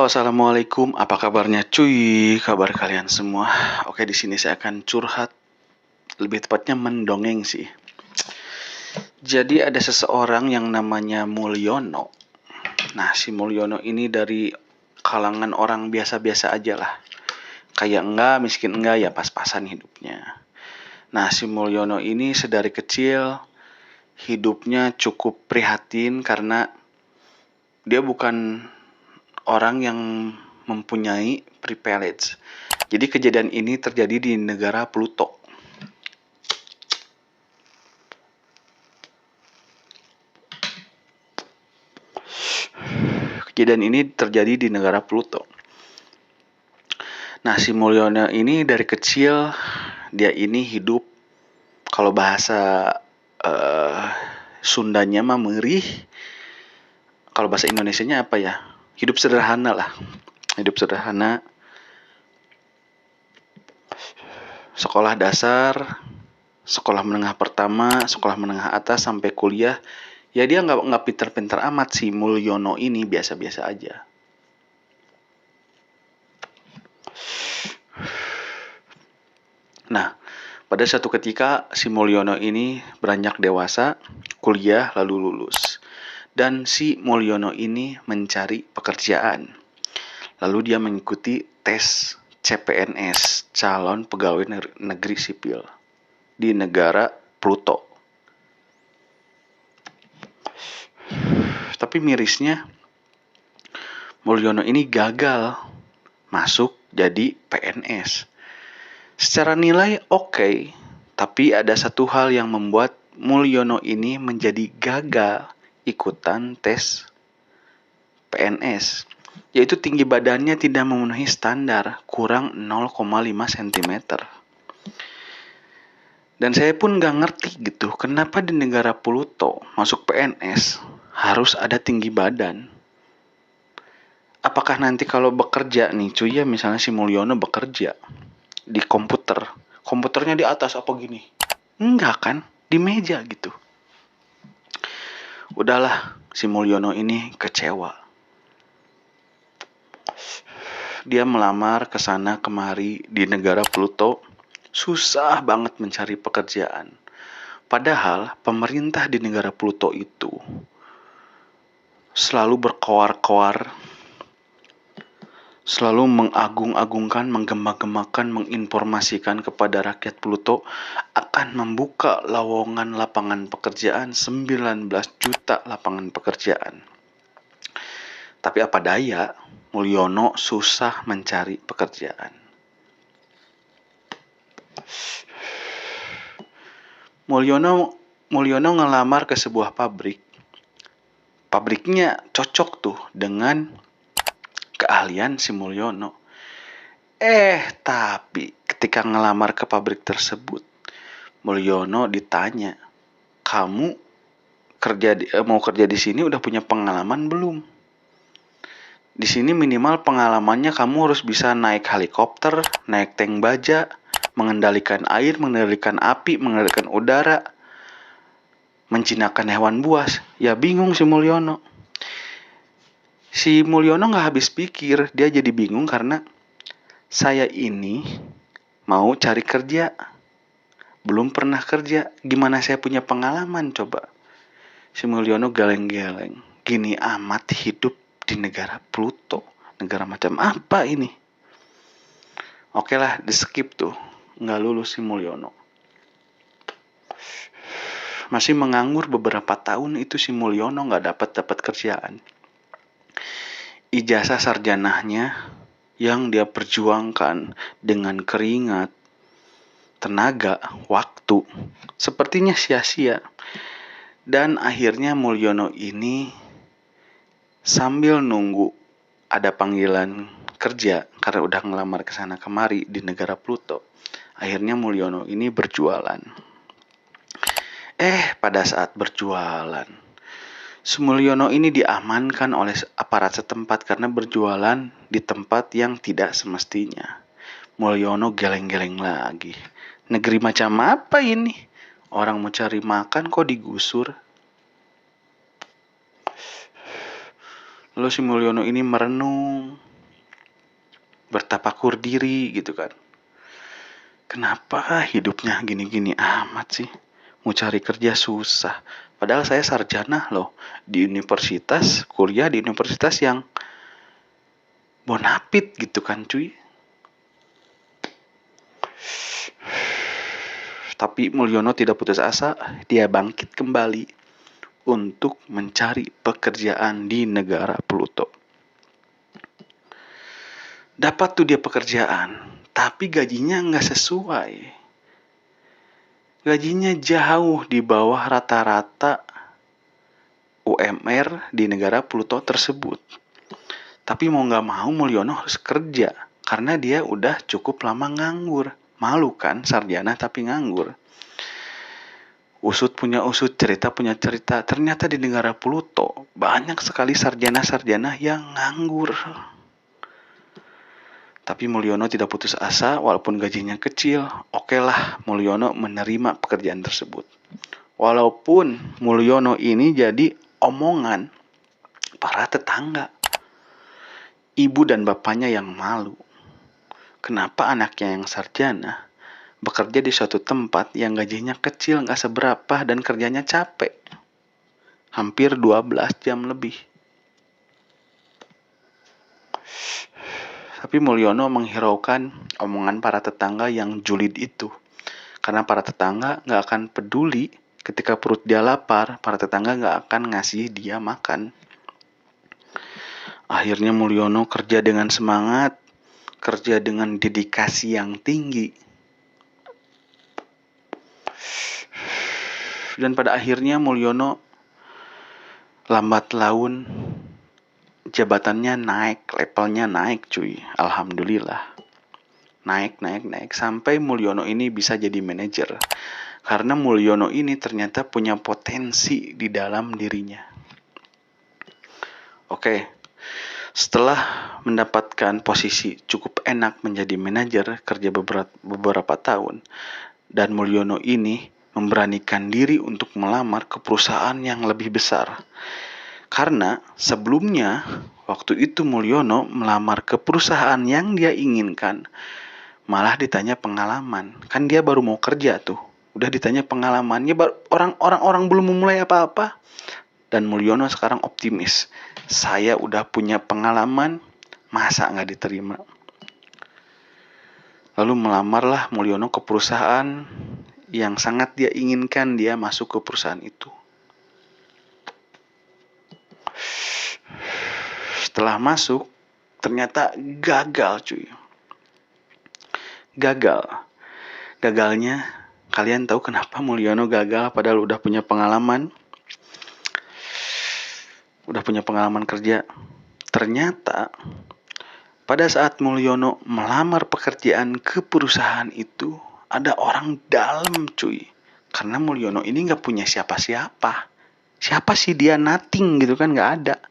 Halo, assalamualaikum. Apa kabarnya, cuy? Kabar kalian semua? Oke, di sini saya akan curhat, lebih tepatnya mendongeng sih. Jadi ada seseorang yang namanya Mulyono. Nah, si Mulyono ini dari kalangan orang biasa-biasa aja lah. Kayak enggak, miskin enggak, ya pas-pasan hidupnya. Nah, si Mulyono ini sedari kecil hidupnya cukup prihatin karena dia bukan orang yang mempunyai privilege. Jadi kejadian ini terjadi di negara Pluto. Kejadian ini terjadi di negara Pluto. Nah, si Mulyono ini dari kecil dia ini hidup, kalau bahasa Sundanya mah merih. Kalau bahasa Indonesianya apa ya? Hidup sederhana lah. Hidup sederhana. Sekolah dasar, sekolah menengah pertama, sekolah menengah atas sampai kuliah. Ya dia nggak pinter-pinter amat, si Mulyono ini biasa-biasa aja. Nah, pada suatu ketika si Mulyono ini beranjak dewasa, kuliah lalu lulus. Dan si Mulyono ini mencari pekerjaan. Lalu dia mengikuti tes CPNS, calon pegawai negeri sipil, di negara Pluto. Tapi mirisnya, Mulyono ini gagal masuk jadi PNS. Secara nilai oke, tapi ada satu hal yang membuat Mulyono ini menjadi gagal ikutan tes PNS, yaitu tinggi badannya tidak memenuhi standar, kurang 0,5 cm. Dan saya pun gak ngerti gitu, kenapa di negara Pluto masuk PNS harus ada tinggi badan. Apakah nanti kalau bekerja nih cuy ya, misalnya si Mulyono bekerja di komputer, komputernya di atas apa gini? Enggak kan, di meja gitu. Udahlah, si Mulyono ini kecewa. Dia melamar ke sana kemari di negara Pluto, susah banget mencari pekerjaan. Padahal pemerintah di negara Pluto itu selalu berkoar-koar, selalu mengagung-agungkan, menggema-gemakan, menginformasikan kepada rakyat Pluto akan membuka lowongan lapangan pekerjaan, 19 juta lapangan pekerjaan. Tapi apa daya, Mulyono susah mencari pekerjaan. Mulyono ngelamar ke sebuah pabrik. Pabriknya cocok tuh dengan keahlian si Mulyono. Tapi ketika ngelamar ke pabrik tersebut, Mulyono ditanya, "Kamu mau kerja di sini udah punya pengalaman belum? Di sini minimal pengalamannya kamu harus bisa naik helikopter, naik tank baja, mengendalikan air, mengendalikan api, mengendalikan udara, menjinakkan hewan buas." Ya bingung si Mulyono. Si Mulyono gak habis pikir, dia jadi bingung karena saya ini mau cari kerja, belum pernah kerja, gimana saya punya pengalaman coba. Si Mulyono geleng-geleng, gini amat hidup di negara Pluto, negara macam apa ini? Oke lah, di skip tuh, nggak lulus si Mulyono. Masih menganggur beberapa tahun itu si Mulyono nggak dapat kerjaan. Ijazah sarjanahnya yang dia perjuangkan dengan keringat, tenaga, waktu, sepertinya sia-sia. Dan akhirnya Mulyono ini sambil nunggu ada panggilan kerja karena udah ngelamar ke sana kemari di negara Pluto, akhirnya Mulyono ini berjualan. Pada saat berjualan, Mulyono ini diamankan oleh aparat setempat karena berjualan di tempat yang tidak semestinya. Mulyono geleng-geleng lagi. Negeri macam apa ini? Orang mau cari makan kok digusur. Lalu si Mulyono ini merenung. bertapakur diri gitu kan. Kenapa hidupnya gini-gini amat sih? Mau cari kerja susah. Padahal saya sarjana loh di universitas, kuliah di universitas yang bonafit gitu kan cuy. Tapi Mulyono tidak putus asa, dia bangkit kembali untuk mencari pekerjaan di negara Pluto. Dapat tuh dia pekerjaan, tapi gajinya nggak sesuai. Gajinya jauh di bawah rata-rata UMR di negara Pluto tersebut. Tapi mau nggak mau Mulyono harus kerja, karena dia udah cukup lama nganggur. Malu kan sarjana tapi nganggur. Usut punya usut, cerita punya cerita. Ternyata di negara Pluto banyak sekali sarjana-sarjana yang nganggur. Tapi Mulyono tidak putus asa walaupun gajinya kecil. Oke lah, Mulyono menerima pekerjaan tersebut. Walaupun Mulyono ini jadi omongan para tetangga. Ibu dan bapaknya yang malu. Kenapa anaknya yang sarjana bekerja di suatu tempat yang gajinya kecil gak seberapa dan kerjanya capek. Hampir 12 jam lebih. Tapi Mulyono menghiraukan omongan para tetangga yang julid itu. Karena para tetangga gak akan peduli ketika perut dia lapar, para tetangga gak akan ngasih dia makan. Akhirnya Mulyono kerja dengan semangat, kerja dengan dedikasi yang tinggi. Dan pada akhirnya Mulyono lambat laun jabatannya naik, levelnya naik cuy. Alhamdulillah. Naik sampai Mulyono ini bisa jadi manajer. Karena Mulyono ini ternyata punya potensi di dalam dirinya. Oke. Setelah mendapatkan posisi cukup enak menjadi manajer kerja beberapa tahun, dan Mulyono ini memberanikan diri untuk melamar ke perusahaan yang lebih besar. Karena sebelumnya waktu itu Mulyono melamar ke perusahaan yang dia inginkan, malah ditanya pengalaman. Kan dia baru mau kerja tuh, udah ditanya pengalamannya, orang-orang belum memulai apa-apa. Dan Mulyono sekarang optimis, saya udah punya pengalaman, masa nggak diterima? Lalu melamarlah Mulyono ke perusahaan yang sangat dia inginkan, dia masuk ke perusahaan itu. Setelah masuk, ternyata gagal cuy. Gagalnya, kalian tahu kenapa Mulyono gagal padahal udah punya pengalaman? Udah punya pengalaman kerja. Ternyata pada saat Mulyono melamar pekerjaan ke perusahaan itu, ada orang dalam cuy. Karena Mulyono ini gak punya siapa-siapa. Siapa sih dia? Nothing gitu kan, gak ada.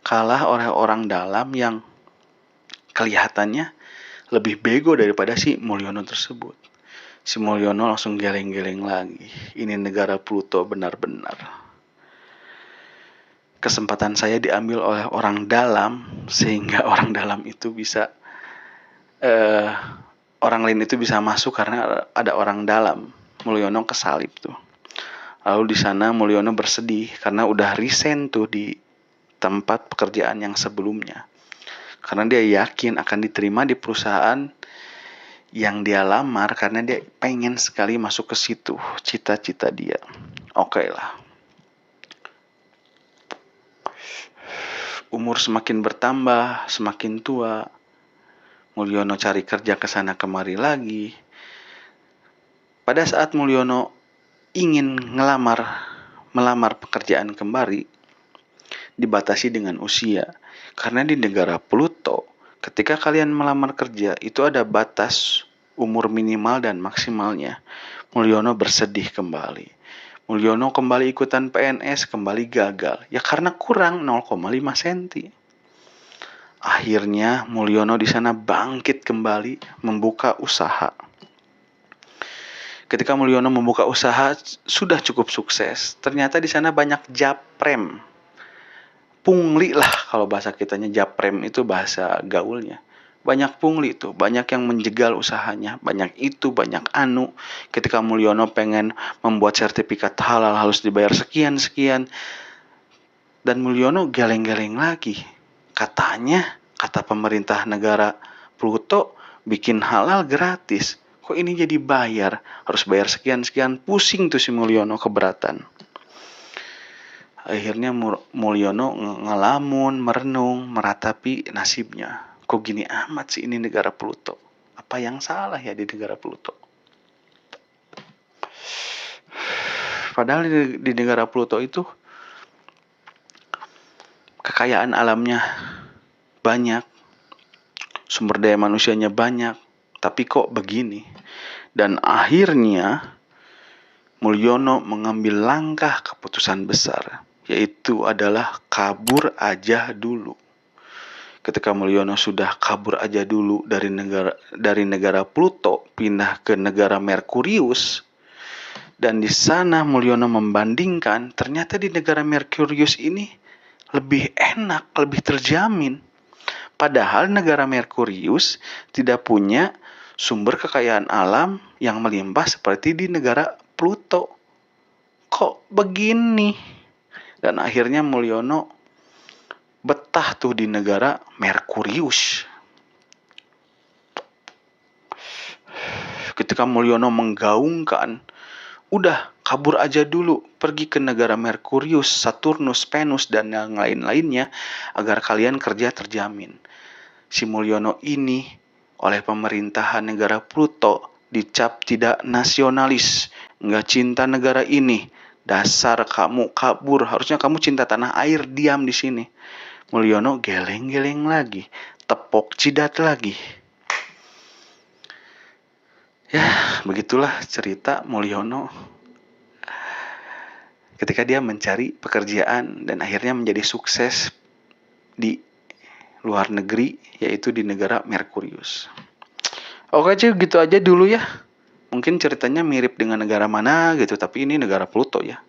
Kalah oleh orang dalam yang kelihatannya lebih bego daripada si Mulyono tersebut. Si Mulyono langsung geleng-geleng lagi. Ini negara Pluto benar-benar. Kesempatan saya diambil oleh orang dalam, sehingga orang dalam itu bisa orang lain itu bisa masuk karena ada orang dalam. Mulyono kesalip tuh. Lalu di sana Mulyono bersedih karena udah resign tuh di tempat pekerjaan yang sebelumnya. Karena dia yakin akan diterima di perusahaan yang dia lamar karena dia pengen sekali masuk ke situ, cita-cita dia. Oke lah. Umur semakin bertambah, semakin tua. Mulyono cari kerja ke sana kemari lagi. Pada saat Mulyono ingin melamar pekerjaan kembali, dibatasi dengan usia. Karena di negara Pluto, ketika kalian melamar kerja, itu ada batas umur minimal dan maksimalnya. Mulyono bersedih kembali. Mulyono kembali ikutan PNS, kembali gagal. Ya karena kurang 0,5 cm. Akhirnya Mulyono di sana bangkit kembali, membuka usaha. Ketika Mulyono membuka usaha sudah cukup sukses. Ternyata di sana banyak japrem. Pungli lah kalau bahasa kitanya, japrem itu bahasa gaulnya. Banyak pungli tuh, banyak yang menjegal usahanya, banyak itu, banyak anu. Ketika Mulyono pengen membuat sertifikat halal harus dibayar sekian-sekian. Dan Mulyono geleng-geleng lagi. Katanya, kata pemerintah negara Pluto, bikin halal gratis. Kok ini jadi bayar? Harus bayar sekian-sekian. Pusing tuh si Mulyono, keberatan. Akhirnya Mulyono ngelamun, merenung, meratapi nasibnya. Kok gini amat sih ini negara Pluto? Apa yang salah ya di negara Pluto? Padahal di negara Pluto itu kekayaan alamnya banyak, sumber daya manusianya banyak, tapi kok begini? Dan akhirnya Mulyono mengambil langkah keputusan besar, yaitu adalah kabur aja dulu. Ketika Mulyono sudah kabur aja dulu dari negara Pluto pindah ke negara Merkurius, dan di sana Mulyono membandingkan ternyata di negara Merkurius ini lebih enak, lebih terjamin. Padahal negara Merkurius tidak punya sumber kekayaan alam yang melimpah seperti di negara Pluto. Kok begini? Dan akhirnya Mulyono betah tuh di negara Merkurius. Ketika Mulyono menggaungkan, udah kabur aja dulu, pergi ke negara Merkurius, Saturnus, Venus, dan yang lain-lainnya agar kalian kerja terjamin. Si Mulyono ini oleh pemerintahan negara Pluto dicap tidak nasionalis, nggak cinta negara ini. Dasar kamu kabur, harusnya kamu cinta tanah air, diam di sini. Mulyono geleng-geleng lagi, tepok jidat lagi. Ya, begitulah cerita Mulyono ketika dia mencari pekerjaan dan akhirnya menjadi sukses di luar negeri, yaitu di negara Merkurius. Oke, gitu aja dulu ya. Mungkin ceritanya mirip dengan negara mana gitu, tapi ini negara Pluto ya.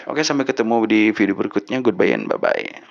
Oke, sampai ketemu di video berikutnya. Goodbye and bye-bye.